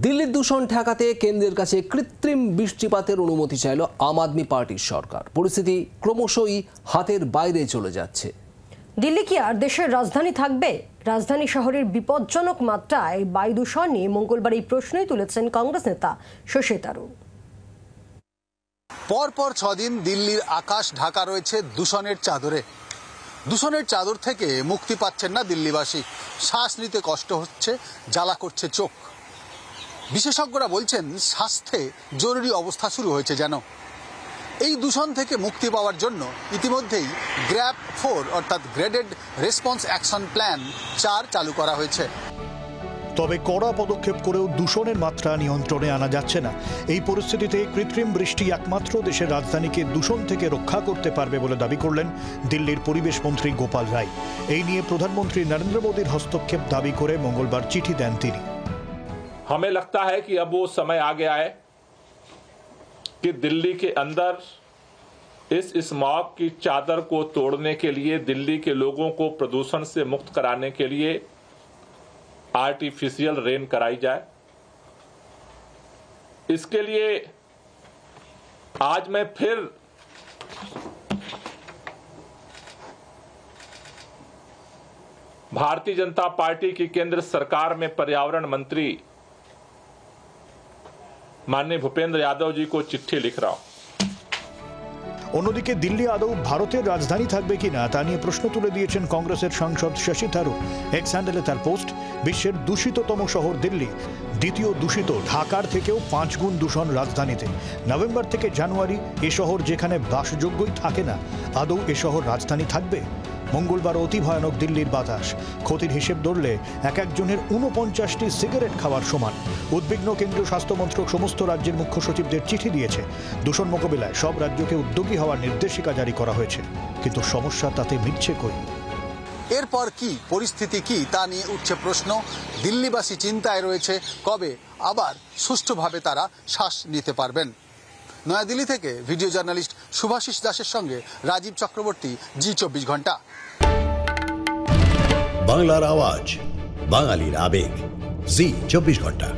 দিল্লির দূষণ ঠেকাতে কেন্দ্রের কাছে কৃত্রিম বৃষ্টিপাতের অনুমতি চাইল আম আদমি পার্টির সরকার। পরিস্থিতি ক্রমশই হাতের বাইরে চলে যাচ্ছে। দিল্লি কি আর দেশের রাজধানী থাকবে? রাজধানী শহরের বিপজ্জনক মাত্রায় বায়ু দূষণ নিয়ে মঙ্গলবার এই প্রশ্নই তুলেছেন কংগ্রেস নেতা শশী থারুর। পরপর 6 দিন দিল্লির আকাশ ঢাকা রয়েছে দূষণের চাদরে। দূষণের চাদর থেকে মুক্তি পাচ্ছেন না দিল্লিবাসী। শ্বাস নিতে কষ্ট হচ্ছে, জ্বালা করছে চোখ। বিশেষজ্ঞরা বলছেন স্বাস্থ্যে জরুরি অবস্থা শুরু হয়েছে যেন। এই দূষণ থেকে মুক্তি পাওয়ার জন্য ইতিমধ্যেই গ্র্যাপ 4 অর্থাৎ গ্রেডেড রেসপন্স অ্যাকশন প্ল্যান 4 চালু করা হয়েছে। তবে কড়া পদক্ষেপ করেও দূষণের মাত্রা নিয়ন্ত্রণে আনা যাচ্ছে না। এই পরিস্থিতিতে কৃত্রিম বৃষ্টি একমাত্র দেশের রাজধানীকে দূষণ থেকে রক্ষা করতে পারবে বলে দাবি করলেন দিল্লির পরিবেশ মন্ত্রী গোপাল রায়। এই নিয়ে প্রধানমন্ত্রী নরেন্দ্র মোদীর হস্তক্ষেপ দাবি করে মঙ্গলবার চিঠি দেন তিনি। हमें लगता है कि अब वो समय आ गया है कि दिल्ली के अंदर इस स्मॉग की चादर को तोड़ने के लिए, दिल्ली के लोगों को प्रदूषण से मुक्त कराने के लिए आर्टिफिशियल रेन कराई जाए। इसके लिए आज मैं फिर भारतीय जनता पार्टी की केंद्र सरकार में पर्यावरण मंत्री माननीय भूपेंद्र यादव जी को चिट्ठी लिख रहा हूं। অন্যদিকে দিল্লি আদৌ ভারতের রাজধানী থাকবে কিনা তা নিয়ে প্রশ্ন তুলে দিয়েছেন কংগ্রেসের সাংসদ শশী থারুর। এক্স হ্যান্ডেলে তার পোস্ট, বিশ্বের দূষিততম শহর দিল্লি, দ্বিতীয় দূষিত ঢাকার থেকেও 5 গুণ দূষণ রাজধানীতে। নভেম্বর থেকে জানুয়ারি এ শহর যেখানে বাসযোগ্যই থাকে না, আদৌ এ শহর রাজধানী থাকবে? মঙ্গলবার অতি ভয়ানক দিল্লির বাতাস। ক্ষতির হিসেব ধরলে একজনের 49টি সিগারেট খাওয়ার সমান। উদ্বিগ্ন কেন্দ্রীয় স্বাস্থ্য মন্ত্রক সমস্ত রাজ্যের মুখ্য সচিবদের চিঠি দিয়েছে। দূষণ মোকাবিলায় সব রাজ্যকে উদ্যোগী হওয়ার নির্দেশিকা জারি করা হয়েছে, কিন্তু সমস্যা তাতে মিটছে কই? এরপর কি পরিস্থিতি কি তা নিয়ে উঠছে প্রশ্ন। দিল্লিবাসী চিন্তায় রয়েছে কবে আবার সুষ্ঠুভাবে তারা শ্বাস নিতে পারবেন। নয়াদিল্লি থেকে ভিডিও জার্নালিস্ট শুভাশিস দাসের সঙ্গে রাজীব চক্রবর্তী, জি 24 ঘন্টা। বাংলার আওয়াজ, বাঙালির আবেগ, জি 24 ঘন্টা।